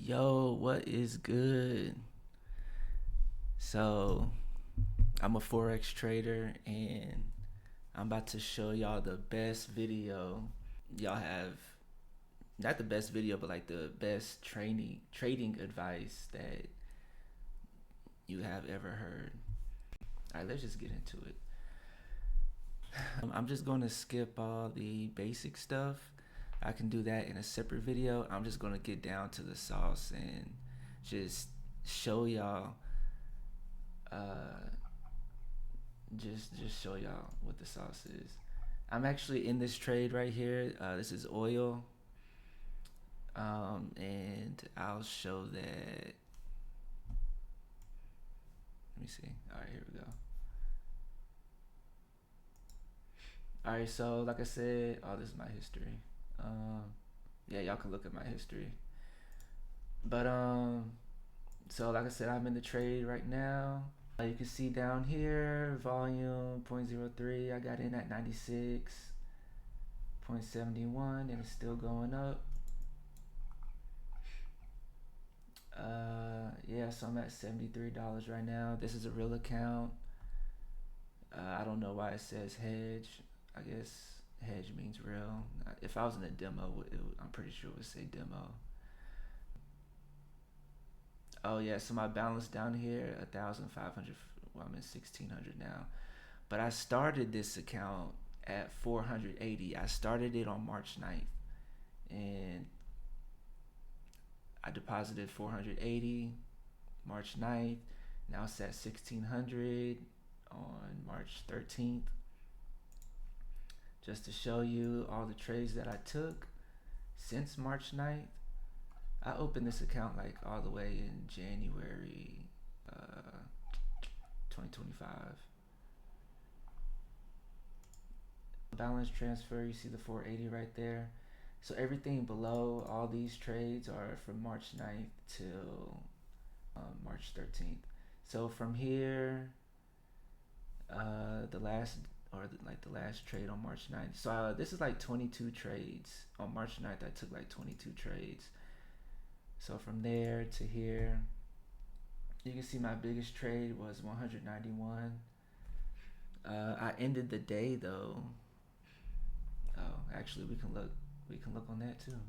Yo, what is good? So, I'm a Forex trader and I'm about to show y'all the best video y'all have. Not the best video, but like the best trading advice that you have ever heard. All right, let's just get into it. I'm just going to skip all the basic stuff. I can do that in a separate video. I'm just going to get down to the sauce and just show y'all uh, just show y'all what the sauce is. I'm actually in this trade right here. This is oil, and I'll show that. Let me see. All right, here we go. All right, so like I said, oh, this is my history. Yeah, y'all can look at my history. But so like I said, I'm in the trade right now. You can see down here, volume 0.03. I got in at 96.71, and it's still going up. Yeah, so I'm at $73 right now. This is a real account. I don't know why it says hedge. I guess hedge means real. If I was in a demo, I'm pretty sure it would say demo. Oh yeah, so my balance down here 1,500. Well, I'm in 1,600 now. But I started this account at 480. I started it on March 9th, and I deposited 480 March 9th. Now it's at 1,600 on March 13th. Just to show you all the trades that I took since March 9th. I opened this account like all the way in January 2025. Balance transfer, you see the 480 right there. So everything below all these trades are from March 9th till March 13th. So from here, the last the last trade on March 9th. So this is like 22 trades. On March 9th, I took like 22 trades. So from there to here, you can see my biggest trade was 191. I ended the day though. Oh, actually, we can look. We can look on that too.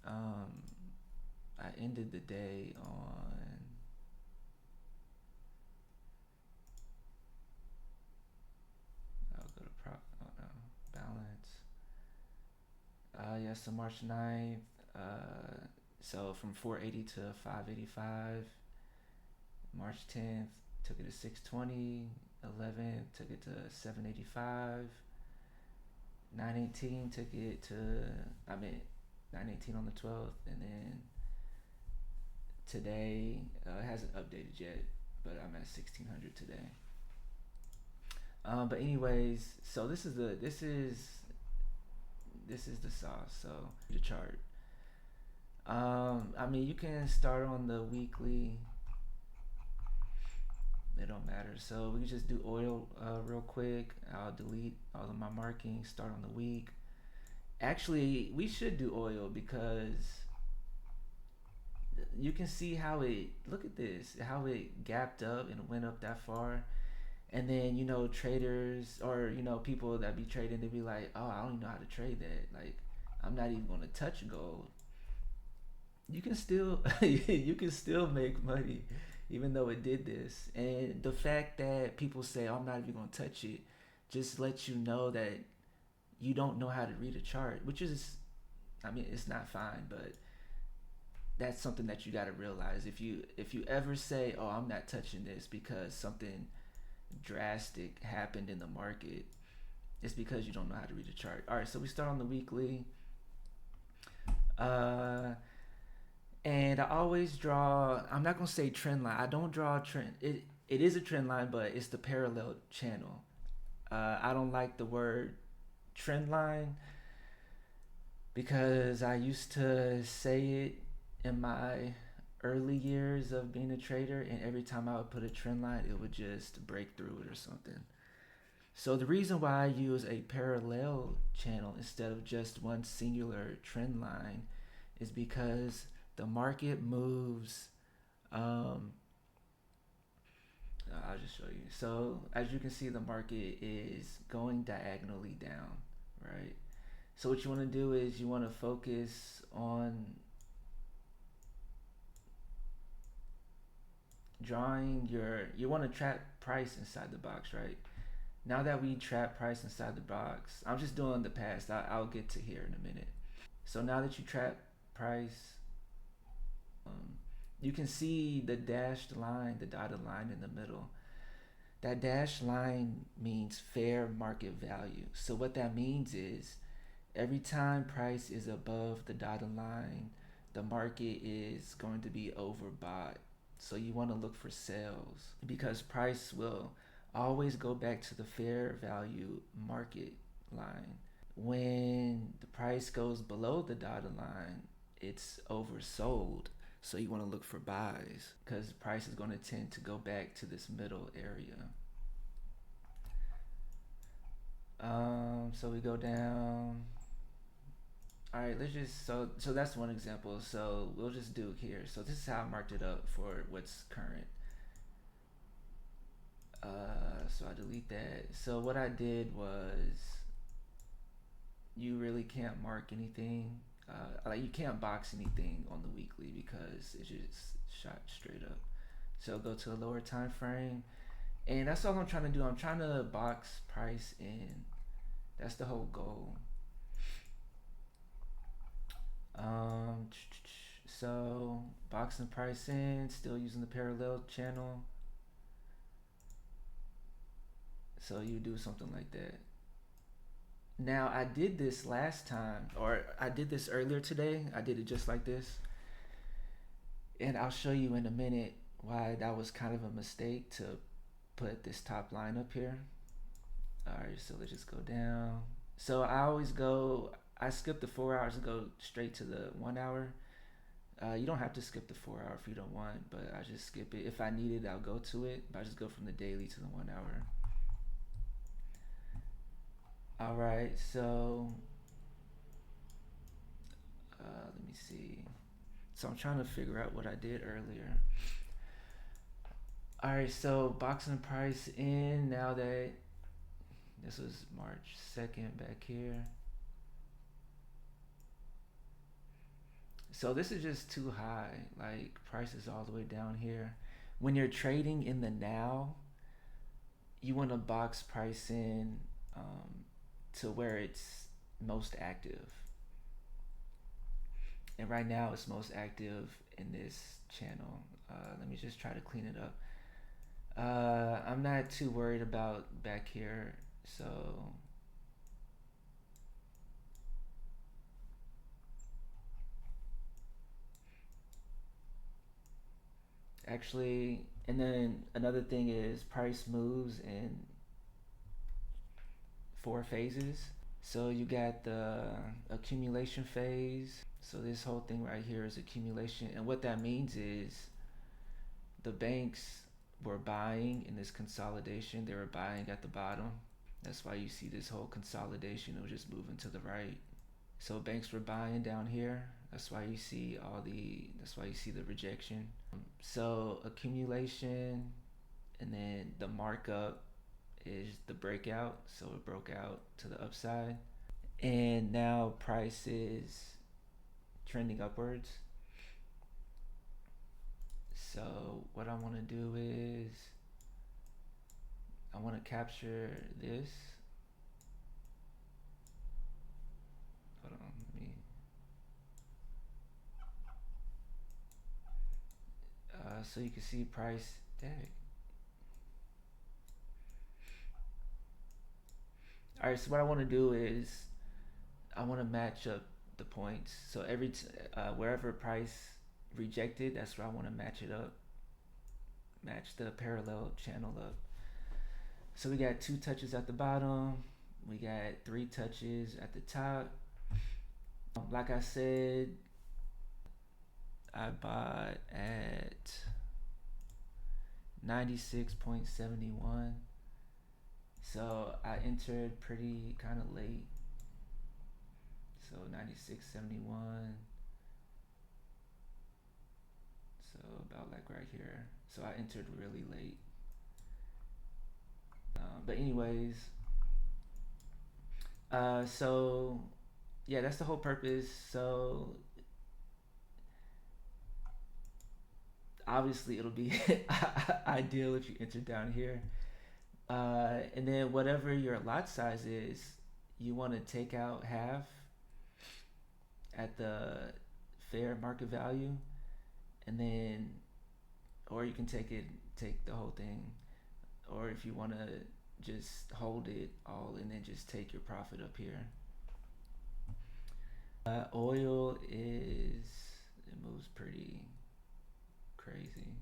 I ended the day on. I'll go to balance. Yeah, so March 9th. So from 480 to 585. March 10th, took it to 620. 11th, took it to 785. 918 took it to, 918 on the 12th, and then today it hasn't updated yet, but I'm at 1600 today. But anyways, so this is the sauce. So the chart. You can start on the weekly. It don't matter. So we can just do oil real quick. I'll delete all of my markings. Start on the week. Actually, we should do oil because you can see how it. Look at this. How it gapped up and went up that far. And then traders or people that be trading, they be like, oh, I don't even know how to trade that. Like, I'm not even gonna touch gold. You can still you can still make money even though it did this. And the fact that people say, oh, I'm not even gonna touch it, just lets you know that you don't know how to read a chart, which is, it's not fine, but that's something that you got to realize. If you ever say, oh, I'm not touching this because something drastic happened in the market, it's because you don't know how to read a chart. All right, so we start on the weekly. And I always draw, I'm not going to say trend line. I don't draw a trend. It is a trend line, but it's the parallel channel. I don't like the word trend line because I used to say it in my early years of being a trader, and every time I would put a trend line, it would just break through it or something. So the reason why I use a parallel channel instead of just one singular trend line is because the market moves. Um, I'll just show you. So as you can see, the market is going diagonally down, right? So what you want to do is you want to focus on drawing you want to trap price inside the box, right? Now that we trap price inside the box, I'm just doing the past. I'll get to here in a minute. So now that you trap price, um, you can see the dashed line, the dotted line in the middle. That dashed line means fair market value. So what that means is every time price is above the dotted line, the market is going to be overbought. So you want to look for sales because price will always go back to the fair value market line. When the price goes below the dotted line, it's oversold. So you want to look for buys because the price is going to tend to go back to this middle area. So we go down. All right, let's just so that's one example. So we'll just do here. So this is how I marked it up for what's current. So I delete that. So what I did was you really can't mark anything. Like you can't box anything on the weekly because it just shot straight up. So go to a lower time frame, and that's all I'm trying to do. I'm trying to box price in. That's the whole goal. Um, so boxing price in, still using the parallel channel. So you do something like that. Now I did this last time, or I did this earlier today. I did it just like this, and I'll show you in a minute why that was kind of a mistake to put this top line up here. All right, so let's just go down. So I skip the 4 hours and go straight to the 1 hour. You don't have to skip the 4 hour if you don't want, but I just skip it. If I need it, I'll go to it, but I just go from the daily to the 1 hour. All right, so let me see. So I'm trying to figure out what I did earlier. All right, so boxing price in now that this was March 2nd back here. So this is just too high. Like price is all the way down here. When you're trading in the now, you want to box price in to where it's most active. And right now it's most active in this channel. Let me just try to clean it up. I'm not too worried about back here. So actually, and then another thing is price moves in 4 phases. So you got the accumulation phase. So this whole thing right here is accumulation. And what that means is the banks were buying in this consolidation. They were buying at the bottom. That's why you see this whole consolidation. It was just moving to the right. So banks were buying down here. That's why you see that's why you see the rejection. So accumulation, and then the markup is the breakout. So it broke out to the upside. And now price is trending upwards. So what I want to do is I want to capture this. Hold on, let me. So you can see price tag. All right. So what I want to do is I want to match up the points. So wherever price rejected, that's where I want to match it up. Match the parallel channel up. So we got 2 touches at the bottom. We got 3 touches at the top. Like I said, I bought at 96.71. So I entered pretty kind of late. So 96.71. So about like right here. So I entered really late. But anyways, so yeah, that's the whole purpose. So obviously it'll be ideal if you enter down here. And then whatever your lot size is, you want to take out half at the fair market value, and then, or you can take the whole thing, or if you want to just hold it all and then just take your profit up here. Oil is, it moves pretty crazy.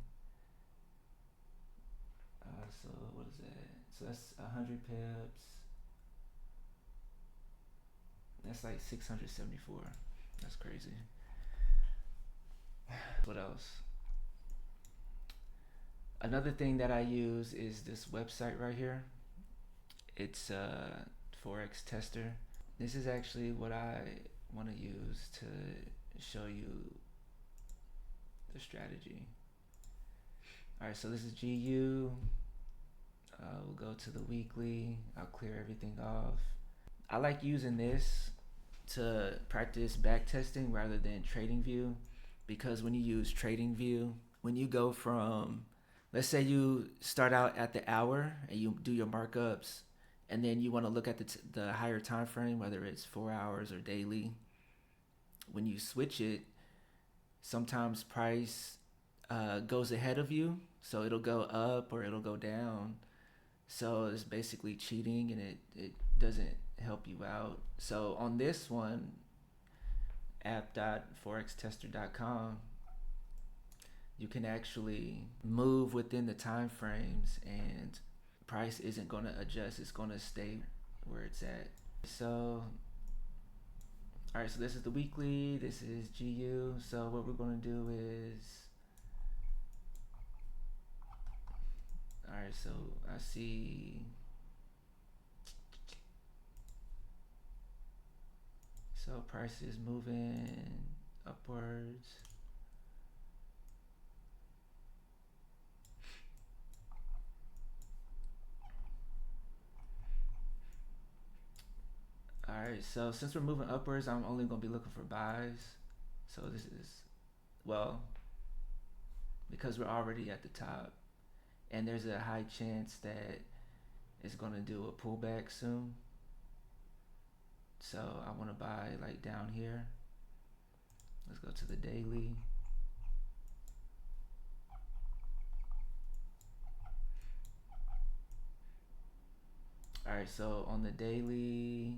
So what is that? So that's 100 pips. That's like 674. That's crazy. What else? Another thing that I use is this website right here. It's Forex Tester. This is actually what I want to use to show you the strategy. Alright, so this is GU. We'll go to the weekly. I'll clear everything off. I like using this to practice back testing rather than TradingView, because when you use TradingView, when you go from, let's say you start out at the hour and you do your markups, and then you want to look at the higher time frame, whether it's 4 hours or daily. When you switch it, sometimes price goes ahead of you, so it'll go up or it'll go down. So it's basically cheating, and it doesn't help you out. So on this one, app.forextester.com, you can actually move within the time frames, and price isn't going to adjust. It's going to stay where it's at. So all right, so this is the weekly, this is GU. So what we're going to do is, all right, so I see, so price is moving upwards. All right, so since we're moving upwards, I'm only going to be looking for buys. So this is, well, because we're already at the top, and there's a high chance that it's going to do a pullback soon. So I want to buy like down here. Let's go to the daily. All right, so on the daily,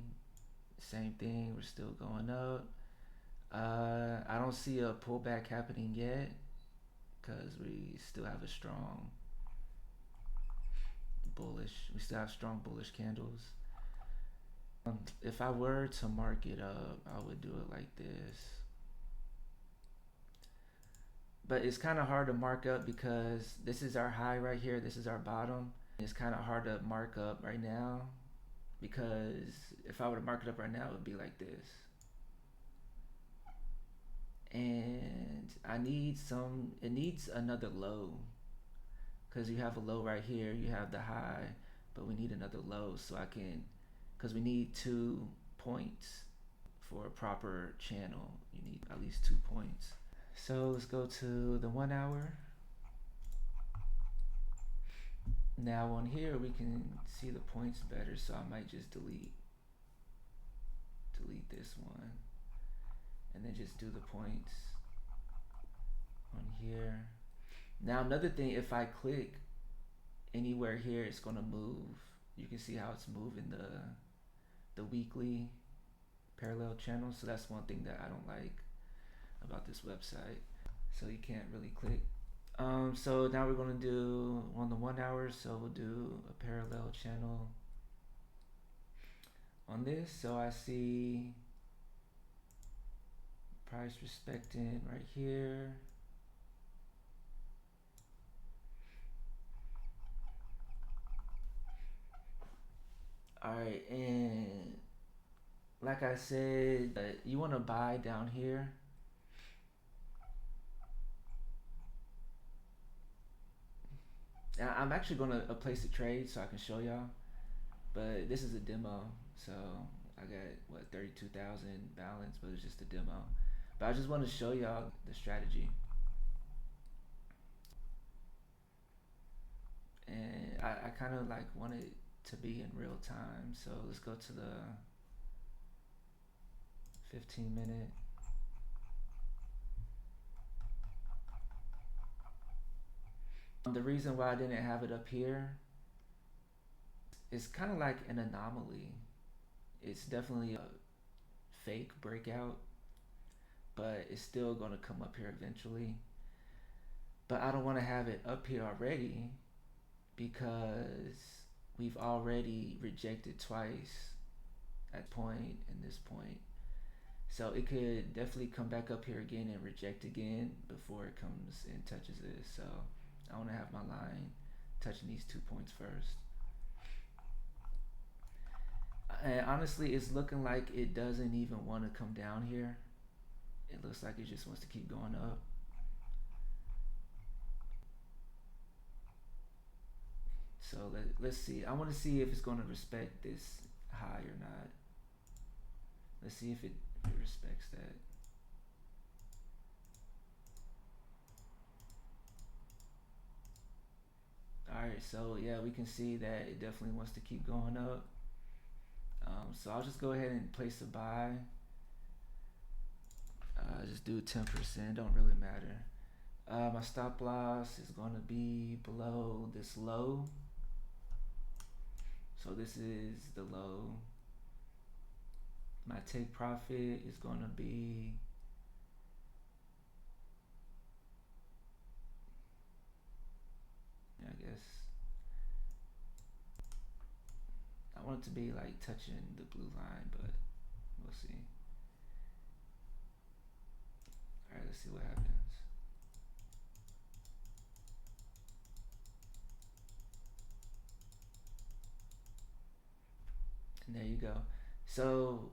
same thing, we're still going up. I don't see a pullback happening yet because we still have a strong bullish, we still have strong bullish candles. If I were to mark it up, I would do it like this. But it's kind of hard to mark up because this is our high right here, this is our bottom. It's kind of hard to mark up right now, because if I were to mark it up right now, it would be like this. And I need some, it needs another low, because you have a low right here, you have the high, but we need another low so I can, because we need 2 points for a proper channel. You need at least 2 points. So let's go to the 1 hour. Now on here we can see the points better, so I might just delete this one and then just do the points on here. Now another thing, if I click anywhere here, it's gonna move. You can see how it's moving the weekly parallel channel. So that's one thing that I don't like about this website. So you can't really click. So now we're gonna do on the 1 hour. So we'll do a parallel channel on this. So I see price respecting right here. All right, and like I said, you want to buy down here. I'm actually gonna place a trade so I can show y'all, but this is a demo, so I got what 32,000 balance, but it's just a demo. But I just want to show y'all the strategy, and I kind of like want it to be in real time. So let's go to the 15 minute. The reason why I didn't have it up here is kind of like an anomaly. It's definitely a fake breakout, but it's still gonna come up here eventually. But I don't want to have it up here already because we've already rejected twice at point and this point. So it could definitely come back up here again and reject again before it comes and touches this. So I want to have my line touching these 2 points first. And honestly, it's looking like it doesn't even want to come down here. It looks like it just wants to keep going up. So let's see. I want to see if it's going to respect this high or not. Let's see if it respects that. Alright, so yeah, we can see that it definitely wants to keep going up. So I'll just go ahead and place a buy. Just do 10%, don't really matter. My stop loss is going to be below this low. So this is the low. My take profit is going to be I guess I want it to be like touching the blue line, but we'll see. Alright, let's see what happens. And there you go. So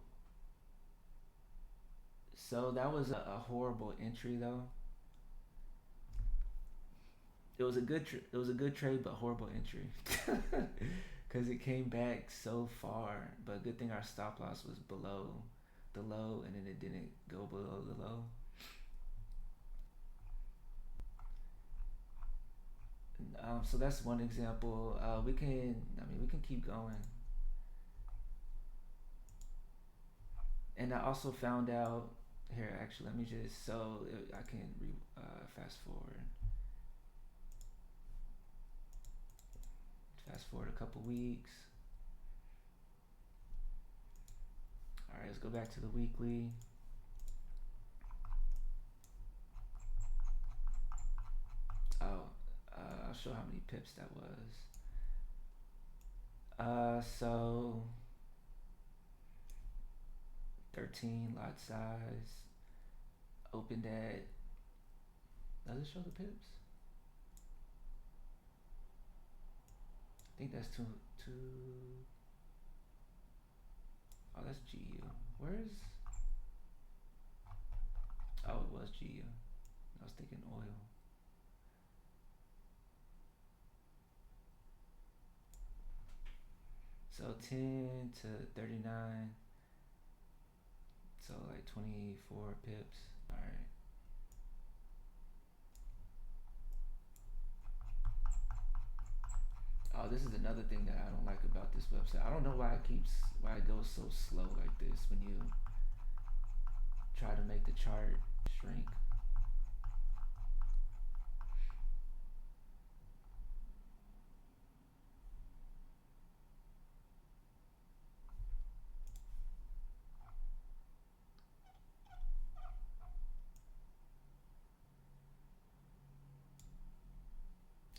that was a horrible entry though. It was a good trade, but horrible entry. Because it came back so far. But good thing our stop loss was below the low, and then it didn't go below the low. So that's one example. We can, I mean, we can keep going. And I also found out here. Actually, let me just so I can fast forward. Fast forward a couple weeks. All right, let's go back to the weekly. Oh, I'll show how many pips that was. So 13 lot size. Opened at. Does it show the pips? I think that's two. Oh, that's GU. Where's? Oh, it was GU. I was thinking oil. So 10 to 39. So like 24 pips. All right. Oh, this is another thing that I don't like about this website. I don't know why it goes so slow like this when you try to make the chart shrink.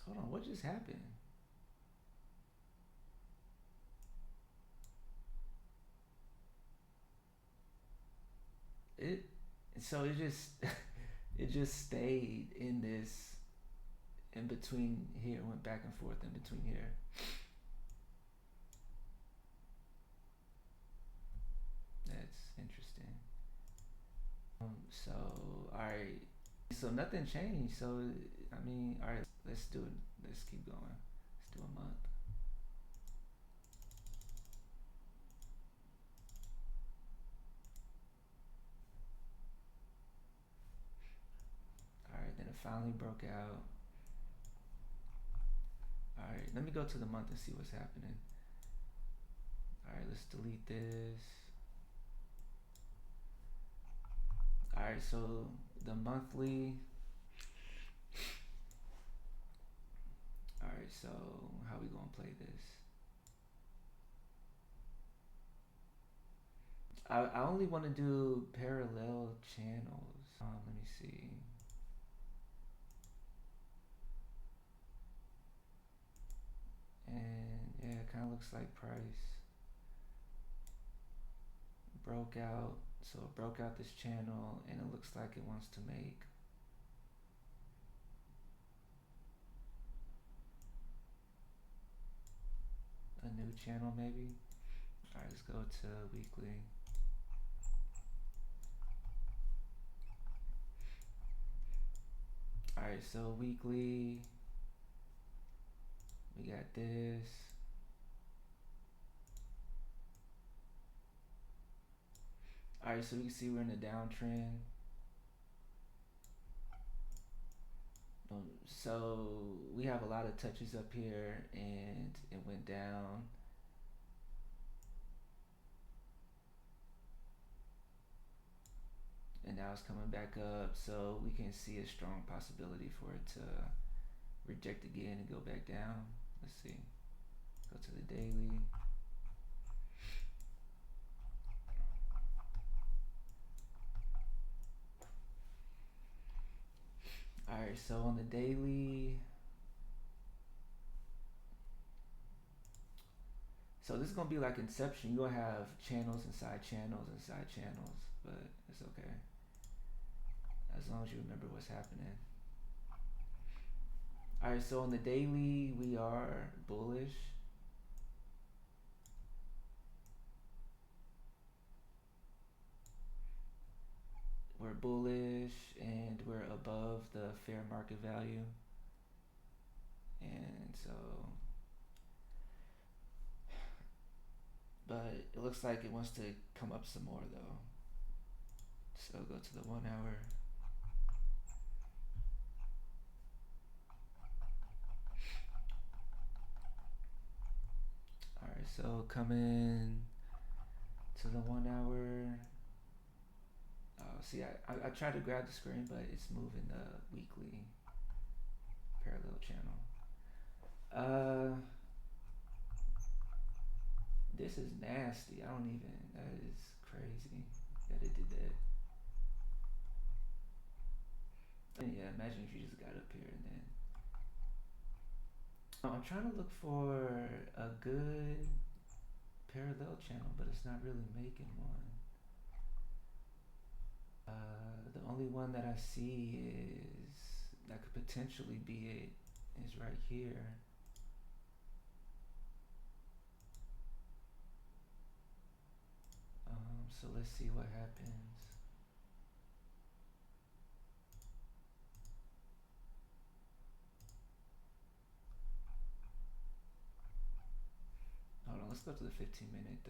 Hold on, what just happened? It so it just it just stayed in this in between here, went back and forth in between here. That's interesting. So all right, so nothing changed. So I mean, all right, let's do Let's keep going. Let's do a month. All right, then it finally broke out. All right, let me go to the month and see what's happening. All right, let's delete this. All right, so the monthly. All right, so how we gonna play this? I only want to do parallel channels. Let me see. And yeah, it kind of looks like price broke out. So it broke out this channel, and it looks like it wants to make a new channel maybe. All right, let's go to weekly. All right, so weekly, we got this. All right, so we can see we're in a downtrend. So we have a lot of touches up here, and it went down. And now it's coming back up, so we can see a strong possibility for it to reject again and go back down. Let's see. Go to the daily. All right, so on the daily, so this is gonna be like Inception. You're gonna have channels inside channels inside channels, but it's okay as long as you remember what's happening. All right, so on the daily, we are bullish. We're bullish and we're above the fair market value. And so, but it looks like it wants to come up some more though. So go to the 1 hour. All right, so coming to the 1 hour. See, I tried to grab the screen, but it's moving the weekly parallel channel. This is nasty. I don't even. That is crazy that it did that. And yeah, imagine if you just got up here and then. I'm trying to look for a good parallel channel, but it's not really making one. The only one that I see is that could potentially be it is right here. So let's see what happens. Hold on, let's go to the 15-minute.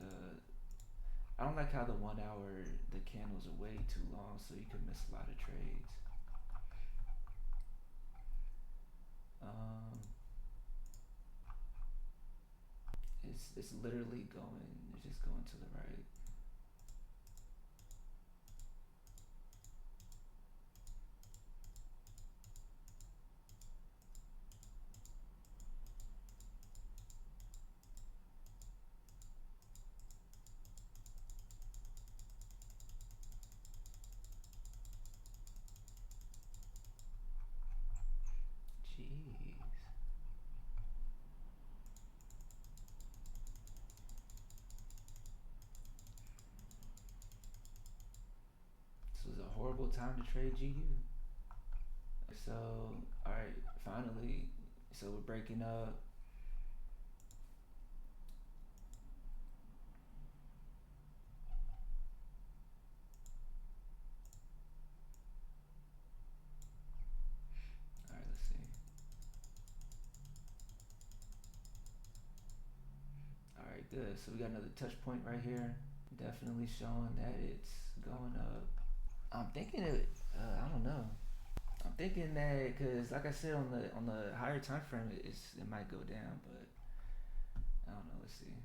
I don't like how the 1 hour, the candles are way too long, so you could miss a lot of trades. It's literally going, it's just going to the right. Jeez. This was a horrible time to trade GU. So, alright, finally, so we're breaking up. Alright, let's see. good. So we got another touch point right here. Definitely showing that it's going up. I'm thinking it. I don't know. I'm thinking that because, like I said, on the higher time frame, it might go down, but I don't know. Let's see.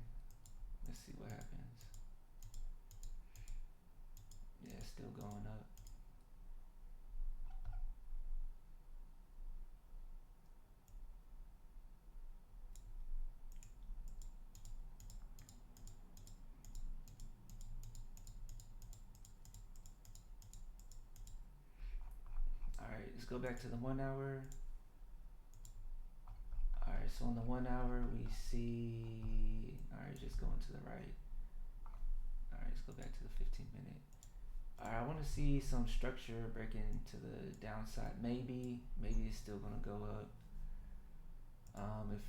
Let's see what happens. Yeah, it's still going up. All right, let's go back to the 1 hour. All right, so on the 1 hour we see. All right, just going to the right. All right, let's go back to the 15 minute. All right, I want to see some structure breaking to the downside. Maybe it's still gonna go up. If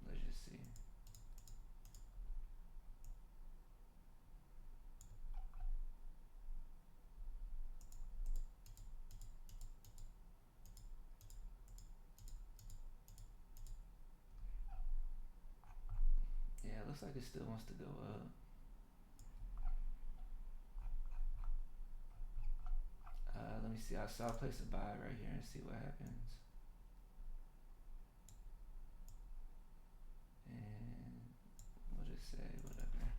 let's just see. Yeah, it looks like it still wants to go up. Let me see. I'll place a buy right here and see what happens. And we'll just say whatever.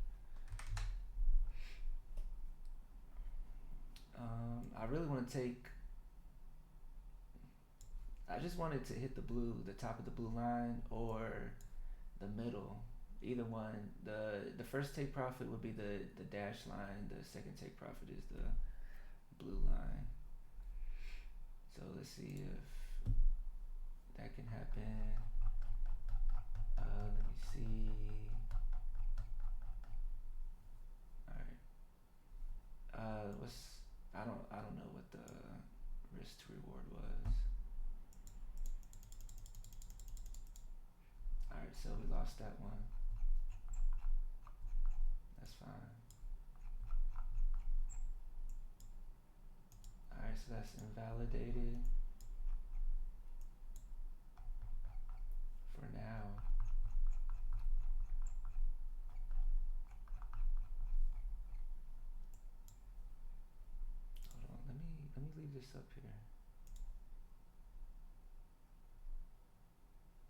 I really want to take. I just wanted to hit the top of the blue line, or the middle. Either one. The first take profit would be the dash line. The second take profit is the blue line. So let's see if that can happen. Let me see. All right. What's I don't know what the risk to reward was. All right, so we lost that one. That's fine. All right, so that's invalidated for now. Hold on, let me leave this up here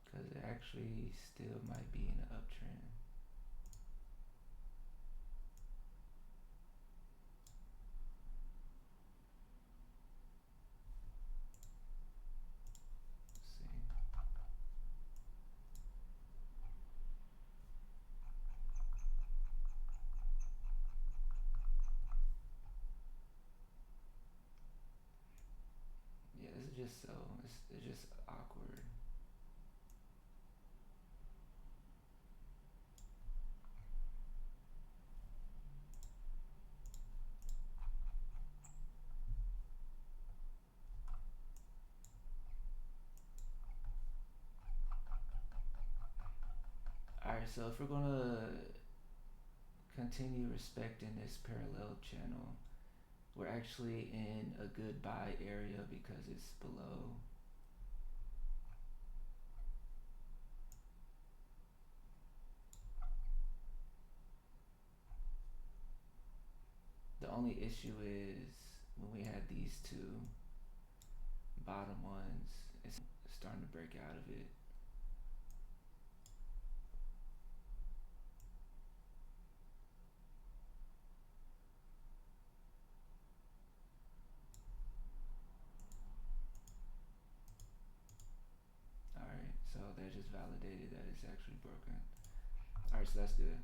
because it actually still might be in an uptrend. Let's see. Yeah, this is just so it's just awkward. All right, so if we're gonna continue respecting this parallel channel, we're actually in a good buy area because it's below. The only issue is when we had these two bottom ones, it's starting to break out of it. All right, so that just validated that it's actually broken. All right, so that's good.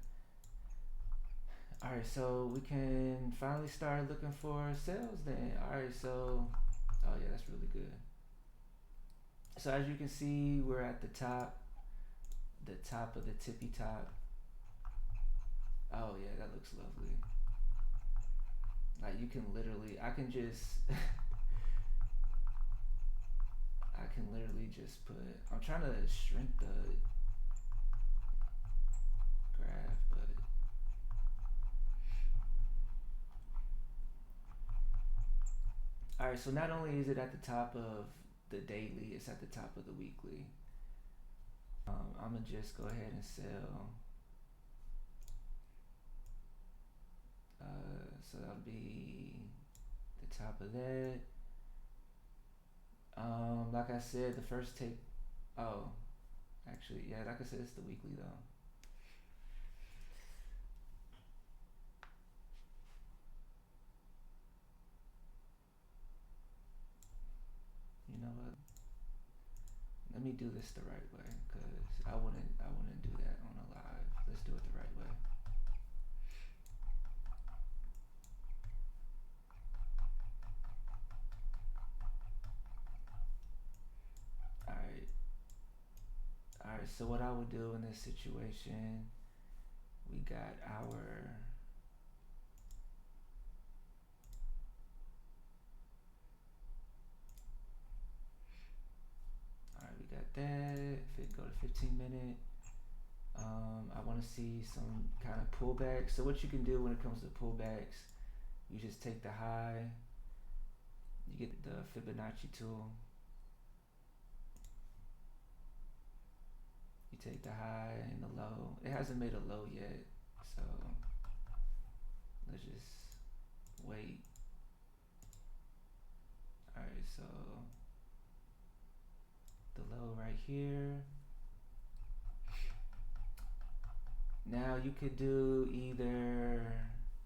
All right, so we can finally start looking for sales then. All right, so oh yeah, that's really good. So as you can see, we're at the top of the tippy top. Oh yeah, that looks lovely. Like you can literally, I can just, I can literally just put. I'm trying to shrink the graph, but all right. So not only is it at the top of the daily, it's at the top of the weekly. I'm gonna just go ahead and sell. So that'll be the top of that. Like I said, the first take. Oh, actually, yeah, like I said, it's the weekly though. You know what? Let me do this the right way, cause I wouldn't do that on a live. Let's do it the right way. All right, all right. So what I would do in this situation, we got our. All right, we got that. If it go to 15 minute, I want to see some kind of pullback. So what you can do when it comes to pullbacks, you just take the high, you get the Fibonacci tool, you take the high and the low. It hasn't made a low yet, so let's just wait. All right, so the low right here. Now you could do either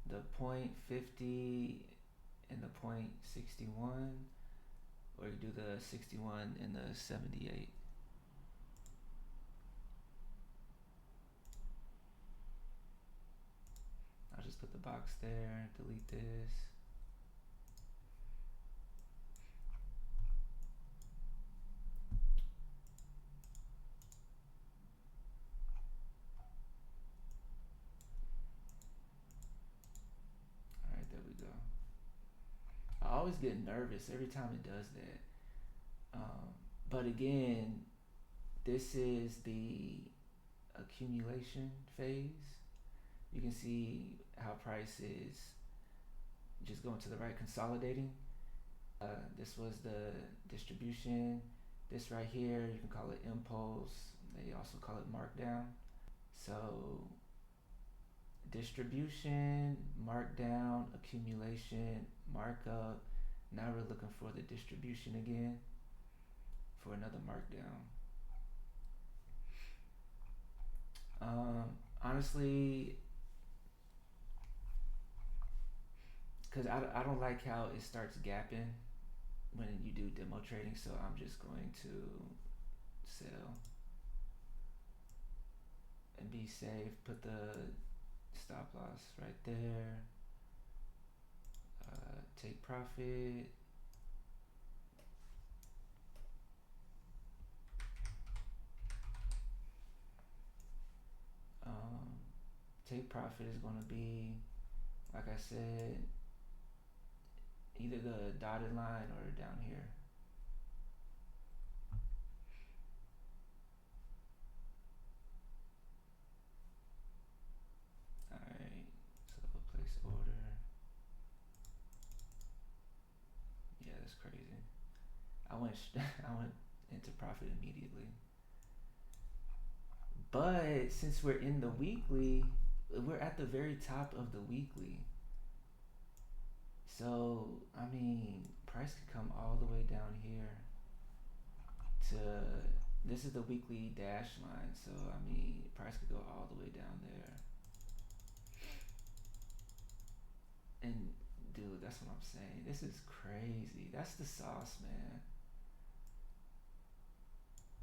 the 0.50 and the 0.61, or you do the 61 and the 78. I'll just put the box there, delete this. All right, there we go. I always get nervous every time it does that. But again, this is the accumulation phase. You can see how price is just going to the right, consolidating. This was the distribution. This right here, you can call it impulse. They also call it markdown. So distribution, markdown, accumulation, markup. Now we're looking for the distribution again for another markdown. Honestly, because I don't like how it starts gapping when you do demo trading, so I'm just going to sell and be safe. Put the stop loss right there. Take profit. Take profit is going to be, like I said, either the dotted line or down here. Alright, so place order. Yeah, that's crazy. I went I went into profit immediately. But since we're in the weekly, we're at the very top of the weekly. So, I mean, price could come all the way down here to, this is the weekly dash line. So, I mean, price could go all the way down there. And dude, that's what I'm saying. This is crazy. That's the sauce, man.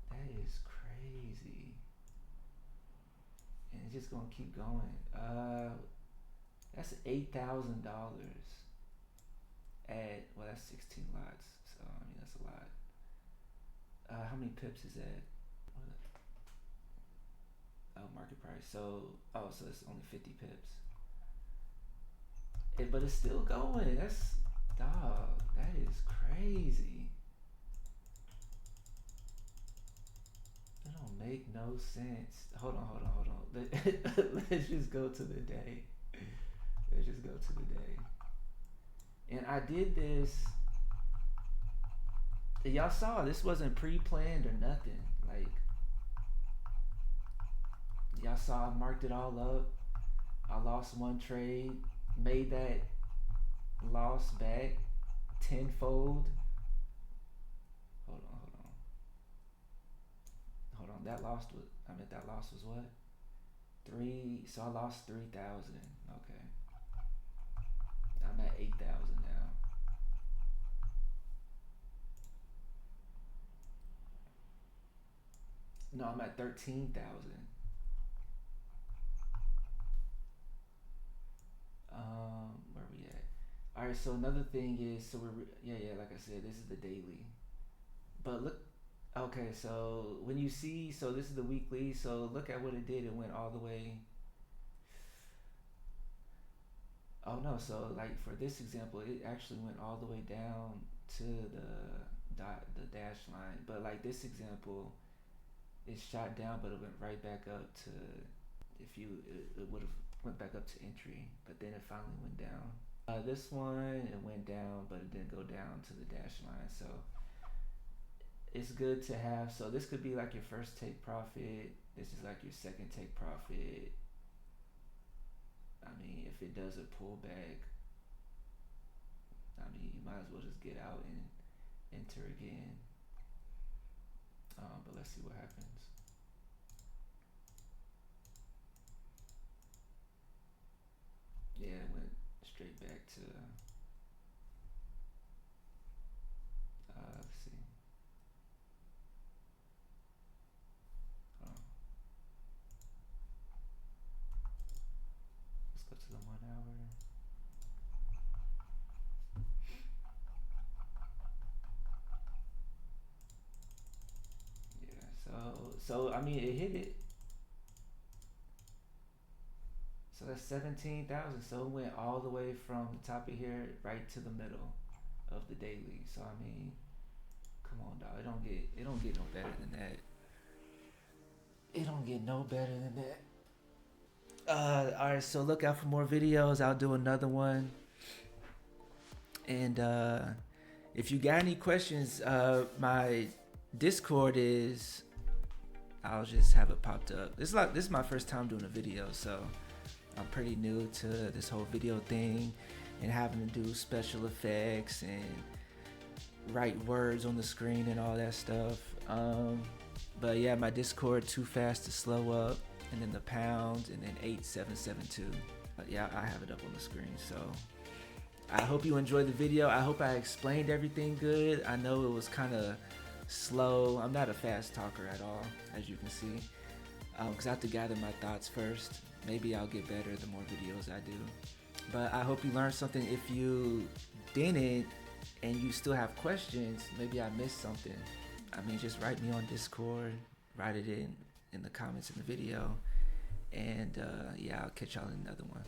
That is crazy. And it's just gonna keep going. That's $8,000 at, well, that's 16 lots. So I mean, that's a lot. How many pips is that? Oh, market price. So so it's only 50 pips. But it's still going. That's, dog. That is crazy. That don't make no sense. Hold on. Let's just go to the day. Let's just go to the day. And I did this. Y'all saw this wasn't pre-planned or nothing. Like, Y'all saw I marked it all up. I lost one trade, made that loss back tenfold. Hold on. That loss was what? Three. So I lost 3,000. Okay. I'm at 8,000 now. No, I'm at 13,000. Where we at? All right. So another thing is, so yeah. Like I said, this is the daily. But look, okay. So when you see, so this is the weekly. So look at what it did. It went all the way. Oh no. So like for this example, it actually went all the way down to the dash line. But like this example, it shot down, but it went right back up to, if you it would have went back up to entry, but then it finally went down. This one it went down, but it didn't go down to the dash line. So it's good to have. So this could be like your first take profit. This is like your second take profit. I mean, if it does a pullback, I mean, you might as well just get out and enter again. But let's see what happens. Yeah, it went straight back to. Let's see. Hold on. Let's go to the 1 hour. Yeah. So I mean, it hit it. So that's 17,000. So it went all the way from the top of here right to the middle of the daily. So I mean, come on, dog. It don't get no better than that. It don't get no better than that. All right. So look out for more videos. I'll do another one. And if you got any questions, my Discord is. I'll just have it popped up. This is my first time doing a video, so I'm pretty new to this whole video thing and having to do special effects and write words on the screen and all that stuff. But yeah, my Discord, Too Fast to Slow Up, and then the pound, and then 8772. But yeah, I have it up on the screen. So I hope you enjoyed the video. I hope I explained everything good. I know it was kind of slow. I'm not a fast talker at all, as you can see, because I have to gather my thoughts first. Maybe I'll get better the more videos I do. But I hope you learned something. If you didn't and you still have questions, maybe I missed something. I mean, just write me on Discord, write it in the comments in the video, and yeah, I'll catch y'all in another one.